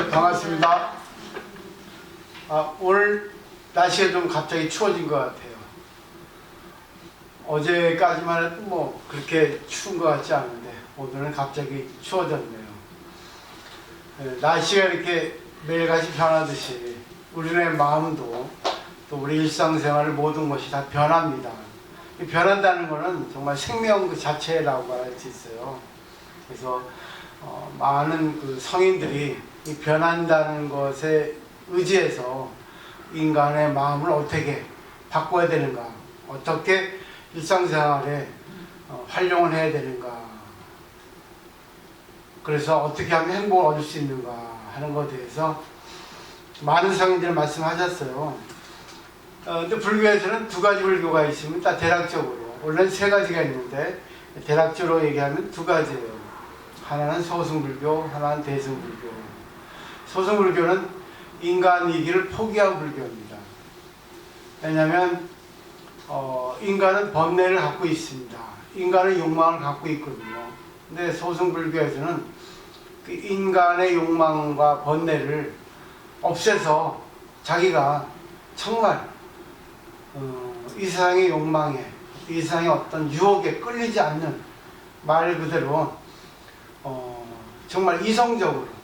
네, 반갑습니다. 오늘 날씨가 좀 갑자기 추워진 것 같아요. 어제까지만 해도 뭐 그렇게 추운 것 같지 않은데 오늘은 갑자기 추워졌네요. 날씨가 이렇게 매일같이 변하듯이 우리의 마음도 또 우리 일상생활 모든 것이 다 변합니다. 변한다는 것은 정말 생명 그 자체라고 말할 수 있어요. 그래서 많은 그 성인들이 이 변한다는 것에 의지해서 인간의 마음을 어떻게 바꿔야 되는가, 어떻게 일상생활에 활용을 해야 되는가, 그래서 어떻게 하면 행복을 얻을 수 있는가 하는 것에 대해서 많은 성인들이 말씀하셨어요. 근데 불교에서는 두 가지 불교가 있습니다. 대략적으로 원래는 세 가지가 있는데 대략적으로 얘기하면 두 가지예요. 하나는 소승불교, 하나는 대승불교. 소승불교는 인간이기를 포기한 불교입니다. 왜냐하면 인간은 번뇌를 갖고 있습니다. 인간은 욕망을 갖고 있거든요. 근데 소승불교에서는 그 인간의 욕망과 번뇌를 없애서 자기가 정말 이 세상의 욕망에, 이 세상의 어떤 유혹에 끌리지 않는, 말 그대로 정말 이성적으로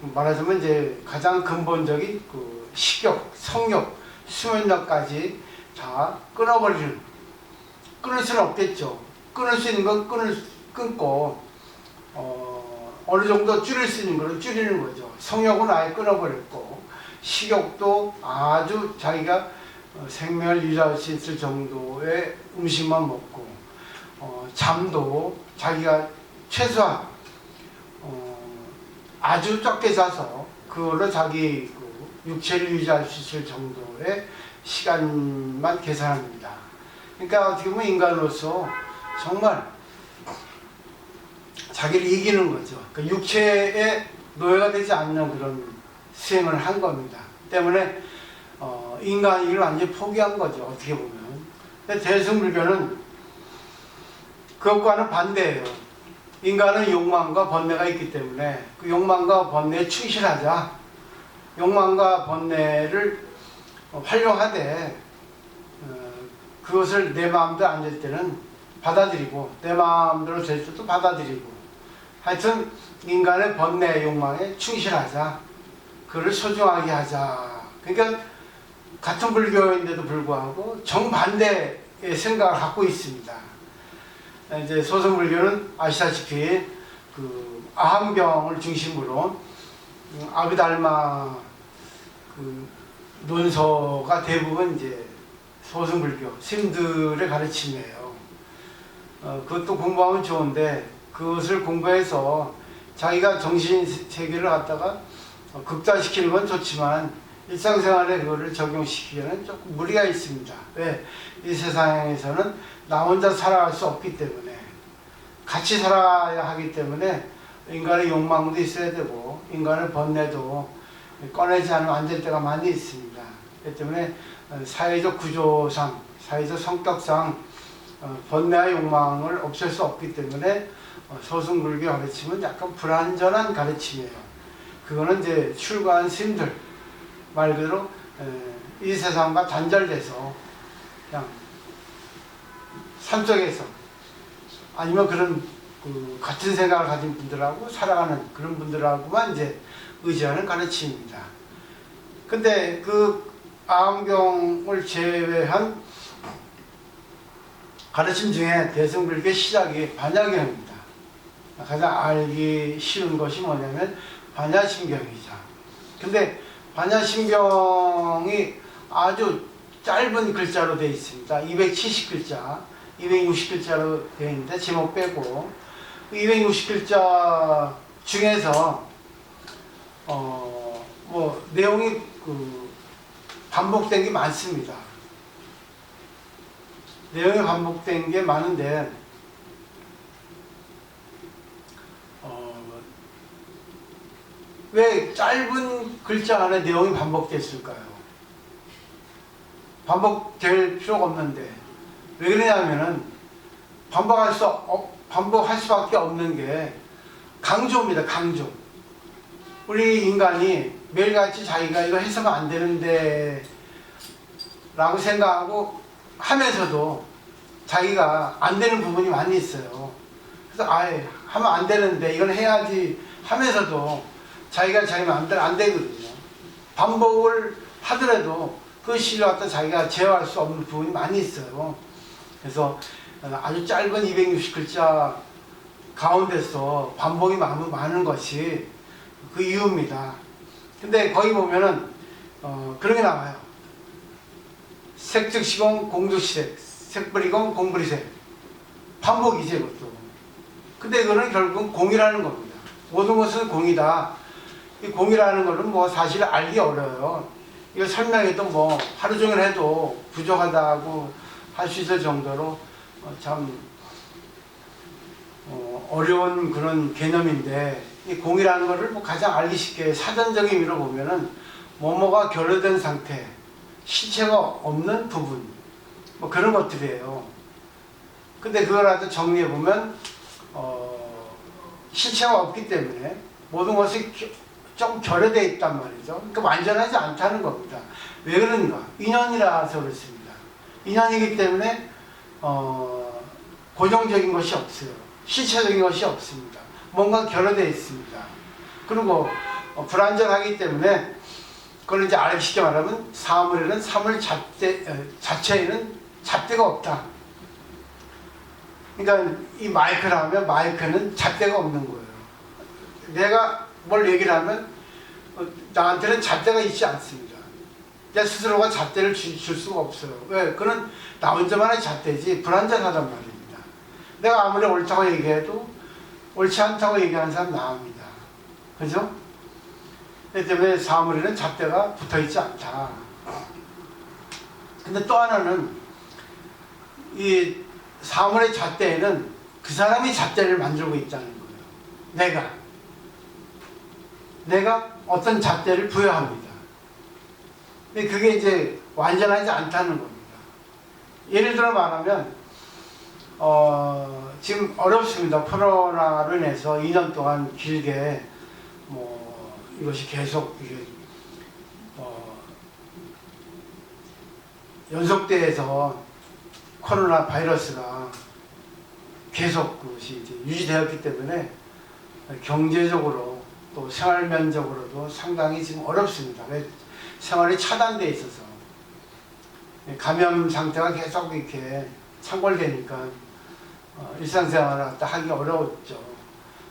말하자면 이제 가장 근본적인 그 식욕, 성욕, 수면력까지 다 끊어버리는, 끊을 수는 없겠죠. 끊을 수 있는 건 끊고 어느 정도 줄일 수 있는 건 줄이는 거죠. 성욕은 아예 끊어버렸고 식욕도 아주 자기가 생명을 유지할 수 있을 정도의 음식만 먹고 잠도 자기가 최소한 아주 적게 자서 그걸로 자기 그 육체를 유지할 수 있을 정도의 시간만 계산합니다. 그러니까 어떻게 보면 인간으로서 정말 자기를 이기는 거죠. 그러니까 육체에 노예가 되지 않는 그런 수행을 한 겁니다. 때문에 인간이기를 완전히 포기한 거죠. 어떻게 보면. 근데 대승불교는 그것과는 반대예요. 인간은 욕망과 번뇌가 있기 때문에 그 욕망과 번뇌에 충실하자. 욕망과 번뇌를 활용하되 그것을 내 마음대로 안 될 때는 받아들이고 내 마음대로 될 때도 받아들이고 하여튼 인간의 번뇌 욕망에 충실하자. 그를 소중하게 하자. 그러니까 같은 불교인데도 불구하고 정반대의 생각을 갖고 있습니다. 이제 소승불교는 아시다시피 그 아함경을 중심으로 아비달마 그 논서가 대부분 이제 소승불교 스님들의 가르침이에요. 그것도 공부하면 좋은데 그것을 공부해서 자기가 정신 세계를 갖다가 극단시키는 건 좋지만 일상생활에 그거를 적용시키기에는 조금 무리가 있습니다. 왜? 이 세상에서는 나 혼자 살아갈 수 없기 때문에 같이 살아야 하기 때문에 인간의 욕망도 있어야 되고 인간의 번뇌도 꺼내지 않으면 안 될 때가 많이 있습니다. 그렇기 때문에 사회적 구조상, 사회적 성격상 번뇌와 욕망을 없앨 수 없기 때문에 소승불교 가르침은 약간 불완전한 가르침이에요. 그거는 이제 출가한 스님들 말 그대로 이 세상과 단절돼서 그냥 산속에서 아니면 그런 그 같은 생각을 가진 분들하고 살아가는 그런 분들하고만 이제 의지하는 가르침입니다. 근데 그 아함경을 제외한 가르침 중에 대승불교의 시작이 반야경입니다. 가장 알기 쉬운 것이 뭐냐면 반야심경이죠. 근데 반야심경이 아주 짧은 글자로 되어 있습니다. 270글자, 260글자로 되어 있는데 제목 빼고 260글자 중에서 뭐 내용이 그 반복된 게 많습니다. 내용이 반복된 게 많은데 왜 짧은 글자 안에 내용이 반복됐을까요? 반복될 필요가 없는데 왜 그러냐면은 반복할 수밖에 없는 게 강조입니다. 강조. 우리 인간이 매일같이 자기가 이거 해서는 안 되는데 라고 생각하고 하면서도 자기가 안 되는 부분이 많이 있어요. 그래서 아예 하면 안 되는데 이건 해야지 하면서도 자기가 자기 마음대로 안 되거든요. 반복을 하더라도 그 시를 갖다 자기가 제어할 수 없는 부분이 많이 있어요. 그래서 아주 짧은 260글자 가운데서 반복이 많은 것이 그 이유입니다. 근데 거기 보면은 그런 게 나와요. 색즉시공 공즉시색, 색불이공 공불이색. 반복이지 이것도. 근데 이거는 결국은 공이라는 겁니다. 모든 것은 공이다. 이 공이라는 것은 뭐 사실 알기 어려워요. 이거 설명해도 뭐 하루 종일 해도 부족하다고 할 수 있을 정도로 참 어려운 그런 개념인데, 이 공이라는 것을 뭐 가장 알기 쉽게 사전적인 의미로 보면은 뭐뭐가 결여된 상태, 실체가 없는 부분, 뭐 그런 것들이에요. 근데 그걸 아주 정리해 보면 실체가 없기 때문에 모든 것이 좀 결여되어 있단 말이죠. 그러니까 완전하지 않다는 겁니다. 왜 그런가? 인연이라서 그렇습니다. 인연이기 때문에 고정적인 것이 없어요. 실체적인 것이 없습니다. 뭔가 결여되어 있습니다. 그리고 불완전하기 때문에 그걸 이제 알기 쉽게 말하면 사물에는 사물 자체에는 잣대가 없다. 그러니까 이 마이크를 하면 마이크는 잣대가 없는 거예요. 내가 뭘 얘기를 하면 나한테는 잣대가 있지 않습니다. 내 스스로가 잣대를 줄 수가 없어요. 왜? 그는 나 혼자만의 잣대지 불완전하단 말입니다. 내가 아무리 옳다고 얘기해도 옳지 않다고 얘기하는 사람 나옵니다. 그죠? 그렇기 때문에 사물에는 잣대가 붙어있지 않다. 근데 또 하나는 이 사물의 잣대에는 그 사람이 잣대를 만들고 있다는 거예요. 내가 어떤 잣대를 부여합니다. 근데 그게 이제 완전하지 않다는 겁니다. 예를 들어 말하면 지금 어렵습니다. 코로나로 인해서 2년 동안 길게 뭐 이것이 계속 이게 연속돼서 코로나 바이러스가 계속 그것이 이제 유지되었기 때문에 경제적으로 또 생활면적으로도 상당히 지금 어렵습니다. 왜? 생활이 차단돼 있어서 감염 상태가 계속 이렇게 창궐되니까 일상생활을 갖다 하기 어려웠죠.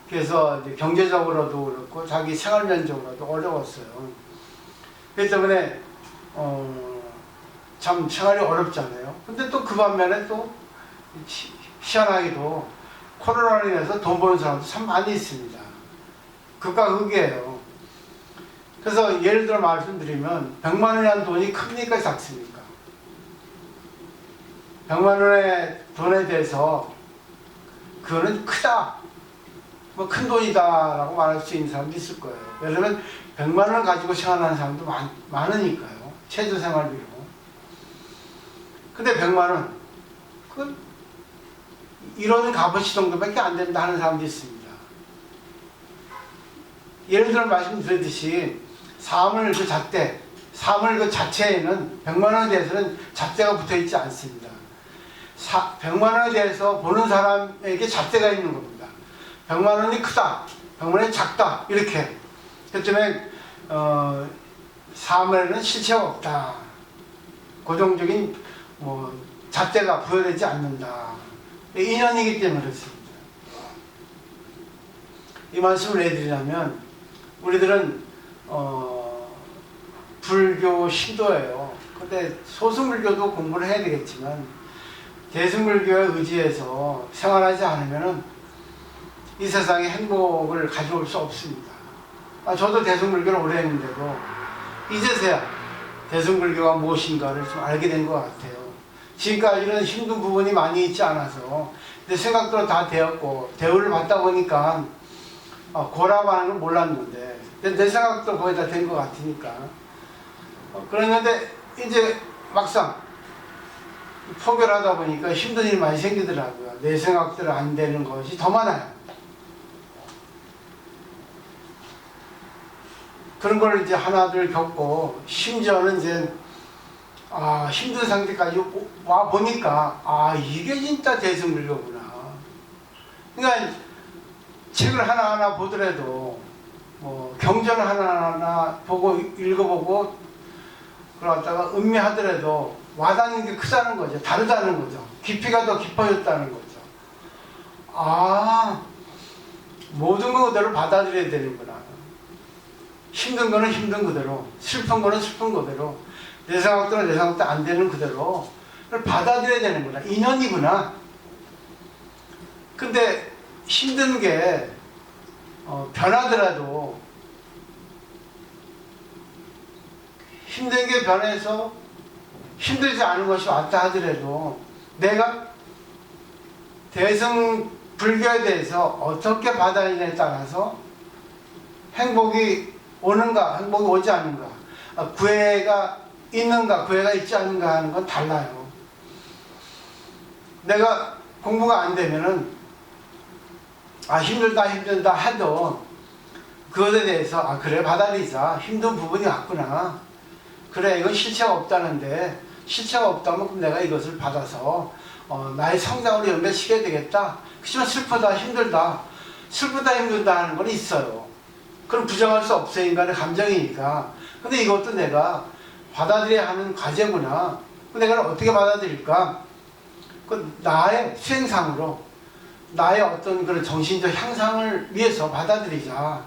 그래서 이제 경제적으로도 그렇고 자기 생활면적으로도 어려웠어요. 그렇기 때문에 참 생활이 어렵잖아요. 근데 또 그 반면에 또 희한하게도 코로나로 인해서 돈 버는 사람도 참 많이 있습니다. 극과 극이에요. 그래서 예를 들어 말씀드리면 100만 원이라는 돈이 큽니까 작습니까? 100만 원의 돈에 대해서 그거는 크다, 뭐 큰 돈이다 라고 말할 수 있는 사람도 있을 거예요. 왜냐면 100만 원을 가지고 생활하는 사람도 많으니까요. 최저 생활비로. 근데 100만 원, 그건 이런 값어치 정도밖에 안 된다 하는 사람도 있습니다. 예를 들어 말씀드렸듯이 사물 그 잣대, 사물 그 자체에는 100만 원에 대해서는 잣대가 붙어 있지 않습니다. 100만 원에 대해서 보는 사람에게 잣대가 있는 겁니다. 100만 원이 크다, 100만 원이 작다, 이렇게. 그 때문에 사물에는 실체가 없다. 고정적인 잣대가 부여되지 않는다. 인연이기 때문에 그렇습니다. 이 말씀을 해드리려면 우리들은 불교 신도예요. 근데 소승불교도 공부를 해야 되겠지만 대승불교에 의지해서 생활하지 않으면 이 세상에 행복을 가져올 수 없습니다. 저도 대승불교를 오래 했는데도 이제서야 대승불교가 무엇인가를 좀 알게 된 것 같아요. 지금까지는 힘든 부분이 많이 있지 않아서 내 생각대로 다 되었고 대우를 받다 보니까 고라고 하는 걸 몰랐는데 내 생각도 거의 다 된 것 같으니까 그랬는데 이제 막상 포교하다 보니까 힘든 일이 많이 생기더라고요. 내 생각대로 안 되는 것이 더 많아요. 그런 걸 이제 하나둘 겪고 심지어는 이제 힘든 상태까지 와 보니까 이게 진짜 대승불교구나. 그러니까 책을 하나하나 보더라도 뭐 경전을 하나하나 보고 읽어보고 그러다가 음미하더라도 와닿는 게 크다는 거죠. 다르다는 거죠. 깊이가 더 깊어졌다는 거죠. 모든 거 그대로 받아들여야 되는구나. 힘든 거는 힘든 그대로, 슬픈 거는 슬픈 그대로, 내 생각대로 내 생각대로 안 되는 그대로 받아들여야 되는구나. 인연이구나. 근데 힘든 게 변하더라도 힘든 게 변해서 힘들지 않은 것이 왔다 하더라도 내가 대승 불교에 대해서 어떻게 받아들이냐에 따라서 행복이 오는가, 행복이 오지 않는가, 구애가 있는가, 구애가 있지 않는가 하는 건 달라요. 내가 공부가 안 되면은 힘들다 해도 그것에 대해서 그래 받아들이자. 힘든 부분이 왔구나. 그래 이건 실체가 없다는데 실체가 없다면 그럼 내가 이것을 받아서 나의 성장으로 연결시켜야 되겠다. 그렇지만 슬프다 힘들다 하는 건 있어요. 그럼 부정할 수 없어요. 인간의 감정이니까. 근데 이것도 내가 받아들여야 하는 과제구나. 내가 어떻게 받아들일까? 그 나의 수행상으로 나의 어떤 그런 정신적 향상을 위해서 받아들이자.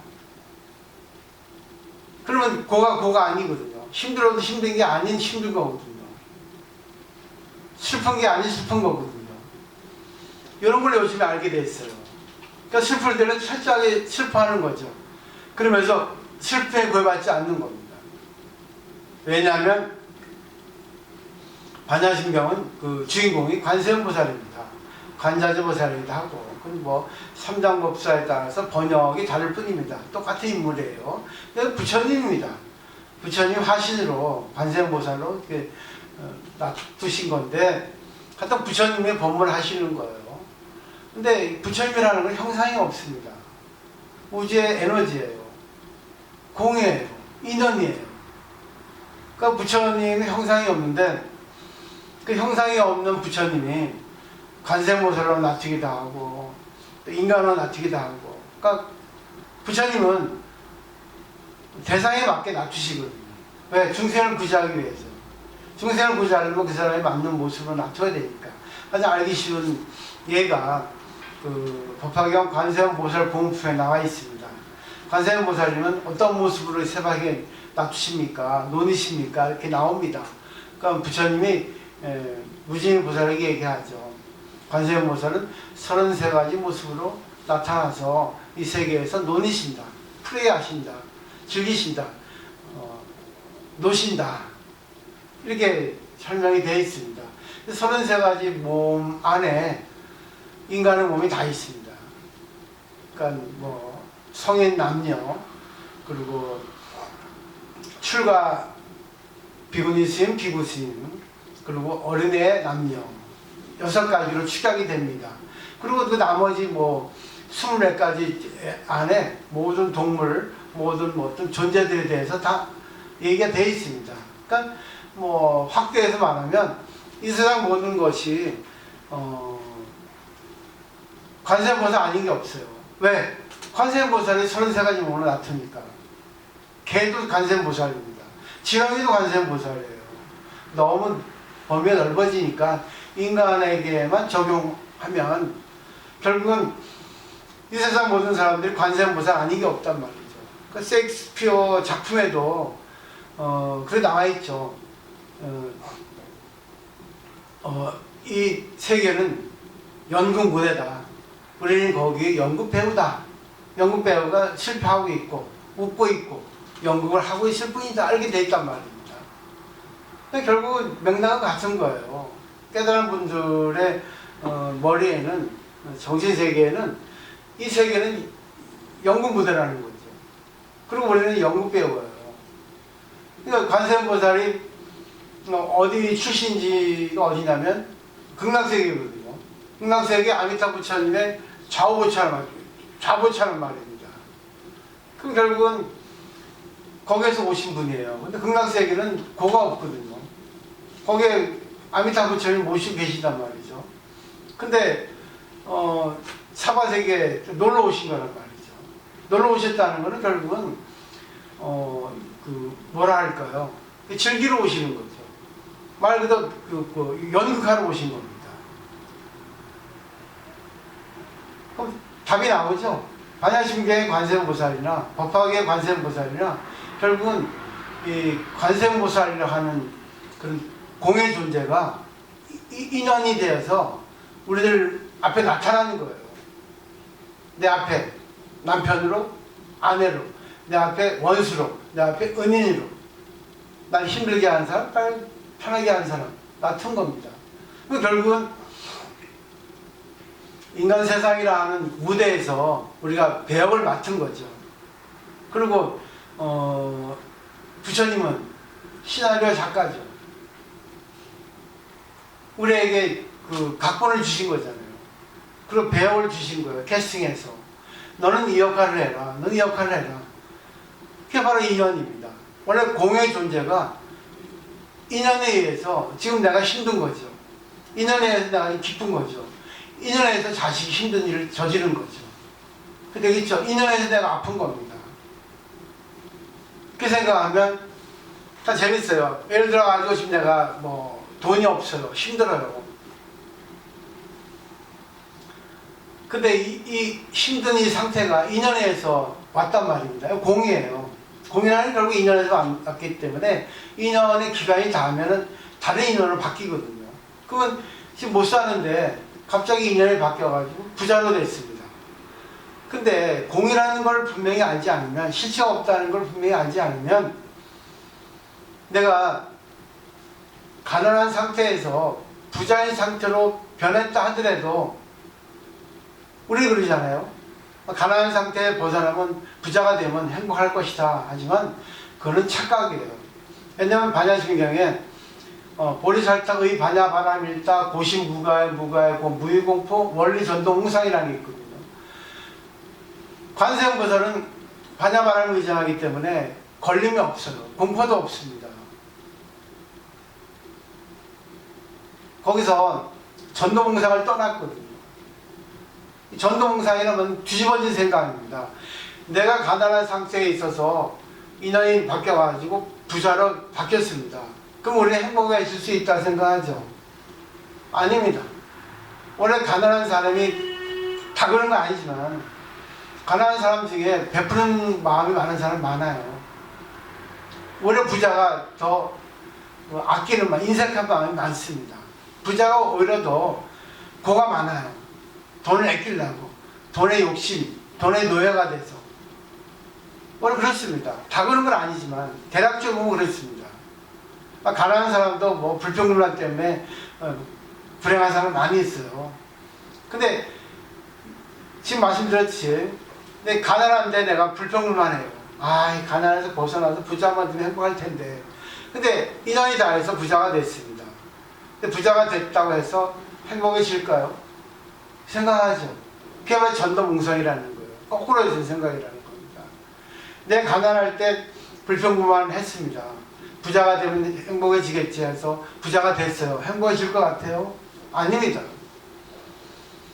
그러면 고가 아니거든요. 힘들어도 힘든 게 아닌 힘든 거거든요. 슬픈 게 아닌 슬픈 거거든요. 이런 걸 요즘에 알게 됐어요. 그러니까 슬플 때는 철저하게 슬퍼하는 거죠. 그러면서 슬픔에 구애받지 않는 겁니다. 왜냐하면 반야심경은 그 주인공이 관세음보살입니다. 관자재보살이기도 하고, 그건 뭐 삼장법사에 따라서 번역이 다를 뿐입니다. 똑같은 인물이에요. 근데 부처님입니다. 부처님 화신으로 관세음보살로 이렇게 놔두신 건데, 하여튼 부처님의 법문을 하시는 거예요. 근데 부처님이라는 건 형상이 없습니다. 우주의 에너지예요. 공이에요. 인연이에요. 그러니까 부처님의 형상이 없는데, 그 형상이 없는 부처님이 관세음보살로 놔두기도 하고 또 인간으로 놔두기도 하고, 그러니까 부처님은 대상에 맞게 놔두시거든요. 왜? 중생을 구제하기 위해서. 중생을 구제하려면 그 사람에 맞는 모습으로 놔둬야 되니까. 가장 알기 쉬운 예가 그 법화경 관세음보살 공품에 나와 있습니다. 관세음보살님은 어떤 모습으로 세상에 놔두십니까? 논이십니까? 이렇게 나옵니다. 그러니까 부처님이 무징보살에게 얘기하죠. 관세음보살은 33가지 모습으로 나타나서 이 세계에서 논이신다, 플레이하신다, 즐기신다, 노신다, 이렇게 설명이 되어 있습니다. 33가지 몸 안에 인간의 몸이 다 있습니다. 그러니까 뭐 성인 남녀, 그리고 출가 비구니 스님, 비구 스님, 그리고 어린애 남녀 6가지로 축약이 됩니다. 그리고 그 나머지 뭐 24가지 안에 모든 동물, 모든 어떤 존재들에 대해서 다 얘기가 되어 있습니다. 그러니까 뭐 확대해서 말하면 이 세상 모든 것이 관세음보살 아닌 게 없어요. 왜? 관세음보살이 33가지 몸을 나타니까. 개도 관세음보살입니다. 지렁이도 관세음보살이에요. 너무 범위가 넓어지니까 인간에게만 적용하면 결국은 이 세상 모든 사람들이 관세음보살 아닌 게 없단 말이죠. 그 셰익스피어 작품에도 그래 나와 있죠. 이 세계는 연극 무대다. 우리는 거기 연극 배우다. 연극 배우가 실패하고 있고 웃고 있고 연극을 하고 있을 뿐이다. 알게 돼 있단 말입니다. 결국 맥락은 같은 거예요. 깨달은 분들의 머리에는, 정신세계에는 이 세계는 연극 무대라는 거죠. 그리고 우리는 연극 배우예요. 그러니까 관세음보살이 어디 출신지가 어디냐면 극락세계거든요. 극락세계 아미타 부처님의 좌우보차는 말입니다. 그럼 결국은 거기에서 오신 분이에요. 근데 극락세계는 고가 없거든요. 거기에 아미타 부처님 모시고 계시단 말이죠. 근데 사바세계에 놀러 오신 거란 말이죠. 놀러 오셨다는 거는 결국은 뭐라 할까요? 즐기러 오시는 거죠. 말 그대로 연극하러 오신 겁니다. 그럼 답이 나오죠. 반야심경의 관세음보살이나 법화계의 관세음보살이나 결국은 이 관세음보살이라 하는 그런 공의 존재가 인연이 되어서 우리들 앞에 나타나는 거예요. 내 앞에 남편으로, 아내로, 내 앞에 원수로, 내 앞에 은인으로, 날 힘들게 하는 사람, 날 편하게 하는 사람 같은 겁니다. 결국은 인간 세상이라는 무대에서 우리가 배역을 맡은 거죠. 그리고 부처님은 시나리오 작가죠. 우리에게 그 각본을 주신 거잖아요. 그리고 배역을 주신 거예요. 캐스팅해서 너는 이 역할을 해라, 너는 이 역할을 해라. 그게 바로 인연입니다. 원래 공의 존재가 인연에 의해서 지금 내가 힘든 거죠. 인연에 의해서 내가 기쁜 거죠. 인연에 의해서 자식이 힘든 일을 저지른 거죠. 되겠죠? 인연에 의해서 내가 아픈 겁니다. 그렇게 생각하면 다 재밌어요. 예를 들어가지고 지금 내가 돈이 없어요. 힘들어요. 근데 이 힘든 이 상태가 인연에 의해서 왔단 말입니다. 공이에요. 공이라는 게 결국 인연에서 왔기 때문에 인연의 기간이 닿으면 다른 인연으로 바뀌거든요. 그건 지금 못 사는데 갑자기 인연이 바뀌어가지고 부자로 됐습니다. 근데 공이라는 걸 분명히 알지 않으면, 실체가 없다는 걸 분명히 알지 않으면, 내가 가난한 상태에서 부자인 상태로 변했다 하더라도 우리 그러잖아요. 가난한 상태에 벗어나면 부자가 되면 행복할 것이다. 하지만 그거는 착각이에요. 왜냐하면 반야심경에 보리살타의 반야바람일다 고심무가의 무가의 무의공포 원리전동홍상이라는 게 있거든요. 관세음보살은 반야바람을 의장하기 때문에 걸림이 없어요. 공포도 없습니다. 거기서 전도봉상을 떠났거든요. 전도봉상이라면 뒤집어진 생각입니다. 내가 가난한 상태에 있어서 인연이 바뀌어가지고 부자로 바뀌었습니다. 그럼 우리는 행복해질 수 있다 생각하죠? 아닙니다. 원래 가난한 사람이 다 그런 건 아니지만 가난한 사람 중에 베푸는 마음이 많은 사람 많아요. 오히려 부자가 더 아끼는 마음, 인색한 마음이 많습니다. 부자가 오히려 더 고가 많아요. 돈을 아끼려고, 돈의 욕심, 돈의 노예가 돼서. 원래 그렇습니다. 다 그런 건 아니지만 대략적으로 그렇습니다. 가난한 사람도 불평불만 때문에 불행한 사람 많이 있어요. 근데 지금 말씀드렸지, 근데 가난한데 내가 불평불만해요. 가난해서 벗어나서 부자만 되면 행복할 텐데. 근데 인연이 닿아서 부자가 됐습니다. 근데 부자가 됐다고 해서 행복해질까요? 생각하죠. 그게 바로 전도몽상이라는 거예요. 거꾸로 해서 생각이라는 겁니다. 내가 가난할 때 불평불만 했습니다. 부자가 되면 행복해지겠지 해서 부자가 됐어요. 행복해질 것 같아요? 아닙니다.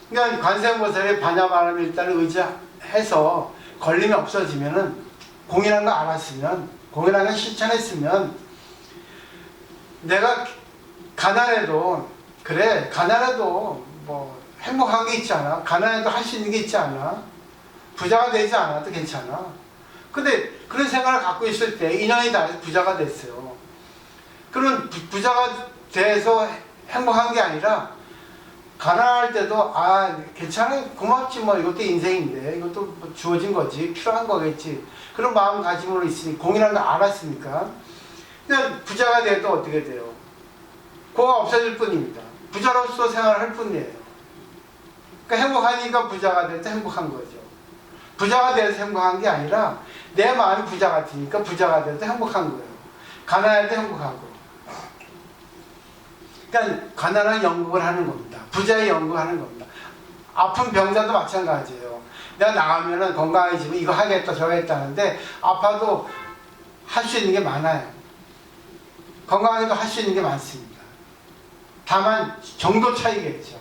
그러니까 관세음보살의 반야바람일다를 의지해서 걸림이 없어지면은, 공이라는 거 알았으면, 공이라는 걸 실천했으면, 내가 가난해도, 그래, 가난해도 행복한 게 있지 않아? 가난해도 할 수 있는 게 있지 않아? 부자가 되지 않아도 괜찮아. 근데 그런 생각을 갖고 있을 때 인연이 닿아서 부자가 됐어요. 그런 부자가 돼서 행복한 게 아니라 가난할 때도 괜찮아, 고맙지, 이것도 인생인데, 이것도 주어진 거지, 필요한 거겠지, 그런 마음가짐으로 있으니 공이라는 걸 알았으니까 그냥 부자가 돼도 어떻게 돼요? 고가 없어질 뿐입니다. 부자로서 생활할 뿐이에요. 그러니까 행복하니까 부자가 돼도 행복한 거죠. 부자가 돼서 행복한 게 아니라 내 마음이 부자 같으니까 부자가 돼도 행복한 거예요. 가난할 때 행복하고. 그러니까 가난한 연극을 하는 겁니다. 부자의 연극을 하는 겁니다. 아픈 병자도 마찬가지예요. 내가 나가면은 건강해지면 이거 하겠다 저거 했다 하는데, 아파도 할 수 있는 게 많아요. 건강에도 할 수 있는 게 많습니다. 다만 정도 차이겠죠.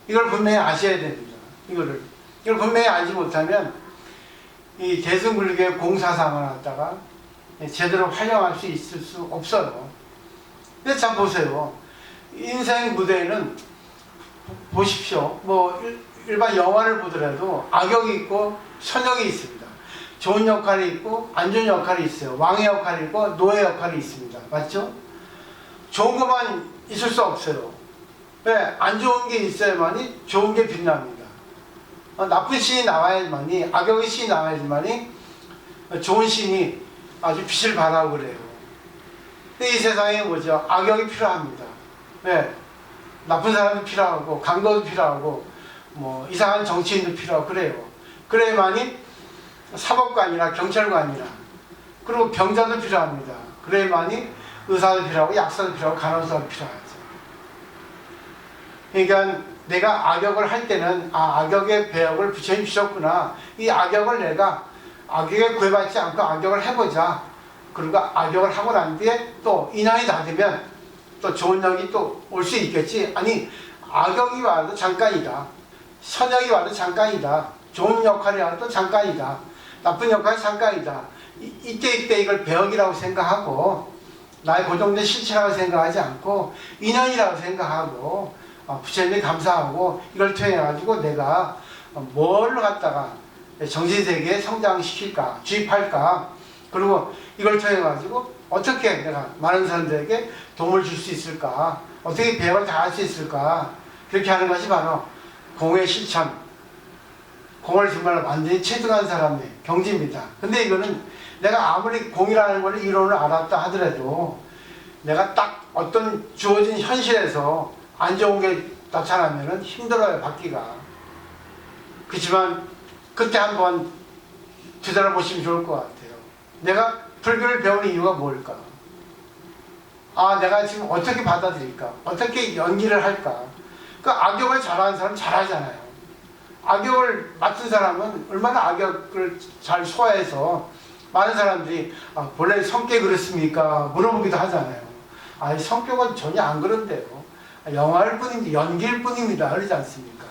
이걸 분명히 아셔야 됩니다. 이걸 분명히 알지 못하면 이 대승불교의 공사상을 갖다가 제대로 활용할 수 있을 수 없어요. 근데 참 보세요. 인생 무대에는 보십시오. 뭐 일반 영화를 보더라도 악역이 있고 선역이 있습니다. 좋은 역할이 있고 안 좋은 역할이 있어요. 왕의 역할이 있고 노예 역할이 있습니다. 맞죠? 좋은 것만 있을 수 없어요. 왜? 안 좋은 게 있어야만이 좋은 게 빛납니다. 나쁜 신이 나와야만이, 악역의 신이 나와야만이 좋은 신이 아주 빛을 발하고 그래요. 근데 이 세상에 뭐죠? 악역이 필요합니다. 왜? 나쁜 사람도 필요하고 강도도 필요하고 뭐 이상한 정치인도 필요하고 그래요. 그래야만이 사법관이나 경찰관이나 그리고 병자도 필요합니다. 그래야만이 의사도 필요하고 약사도 필요하고 간호사도 필요하죠. 그러니까 내가 악역을 할 때는 악역의 배역을 부처님 주셨구나. 이 악역을 내가 악역에 구애받지 않고 악역을 해보자. 그리고 악역을 하고 난 뒤에 또 인연이 다 되면 또 좋은 역이 또 올 수 있겠지. 아니 악역이 와도 잠깐이다. 선역이 와도 잠깐이다. 좋은 역할이 와도 잠깐이다. 나쁜 역할이 잠깐이다. 이때 이걸 배역이라고 생각하고 나의 고정된 실체라고 생각하지 않고 인연이라고 생각하고 부처님께 감사하고 이걸 통해 가지고 내가 뭘 갖다가 정신세계에 성장시킬까 주입할까 그리고 이걸 통해 가지고 어떻게 내가 많은 사람들에게 도움을 줄 수 있을까 어떻게 배역을 다 할 수 있을까 그렇게 하는 것이 바로 공의 실천 공을 정말 완전히 체득한 사람의 경지입니다. 근데 이거는 내가 아무리 공이라는 걸 이론을 알았다 하더라도 내가 딱 어떤 주어진 현실에서 안 좋은 게 나타나면은 힘들어요, 받기가. 그렇지만 그때 한번 되돌아보시면 좋을 것 같아요. 내가 불교를 배우는 이유가 뭘까? 내가 지금 어떻게 받아들일까? 어떻게 연기를 할까? 그 악역을 잘하는 사람은 잘하잖아요. 악역을 맡은 사람은 얼마나 악역을 잘 소화해서 많은 사람들이 본래 성격이 그렇습니까? 물어보기도 하잖아요. 성격은 전혀 안 그런데요. 영화일 뿐입니다. 연기일 뿐입니다. 그러지 않습니까?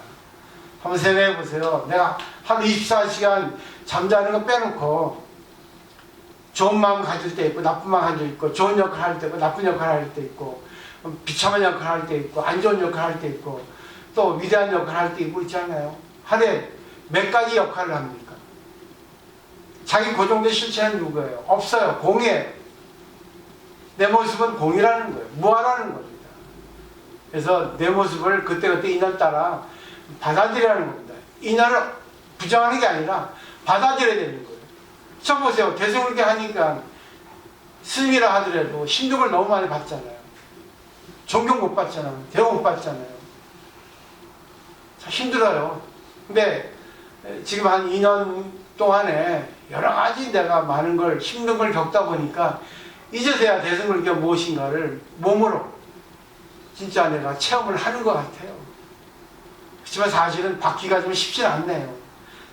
한번 생각해 보세요. 내가 하루 24시간 잠자는 거 빼놓고 좋은 마음 가질 때 있고 나쁜 마음 가질 때 있고 좋은 역할 할 때 있고 나쁜 역할 할 때 있고 비참한 역할 할 때 있고 안 좋은 역할 할 때 있고 또 위대한 역할 할 때 있고 있잖아요. 하루에 몇 가지 역할을 합니까? 자기 고정된 실체는 누구예요? 없어요. 공이에요. 내 모습은 공이라는 거예요. 무아라는 겁니다. 그래서 내 모습을 그때그때 인연 따라 받아들이라는 겁니다. 인연을 부정하는 게 아니라 받아들여야 되는 거예요. 저 보세요. 대승불교 하니까 스님이라 하더라도 힘듦을 너무 많이 받잖아요. 존경 못 받잖아요. 대우 못 받잖아요. 참 힘들어요. 근데 지금 한 2년 동안에 여러 가지 내가 많은 걸 힘든 걸 겪다 보니까 이제서야 대승불교가 무엇인가를 몸으로 진짜 내가 체험을 하는 것 같아요. 그렇지만 사실은 받기가 좀 쉽지 않네요.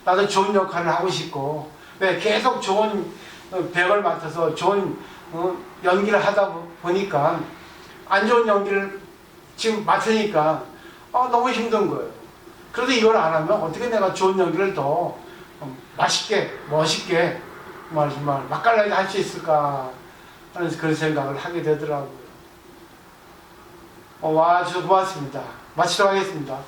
나도 좋은 역할을 하고 싶고 왜 계속 좋은 배역을 맡아서 좋은 연기를 하다 보니까 안 좋은 연기를 지금 맡으니까 너무 힘든 거예요. 그래도 이걸 안 하면 어떻게 내가 좋은 연기를 더 맛있게 멋있게 정말 맛깔나게 할 수 있을까 하는 그런 생각을 하게 되더라고요. 와주셔서 고맙습니다. 마치도록 하겠습니다.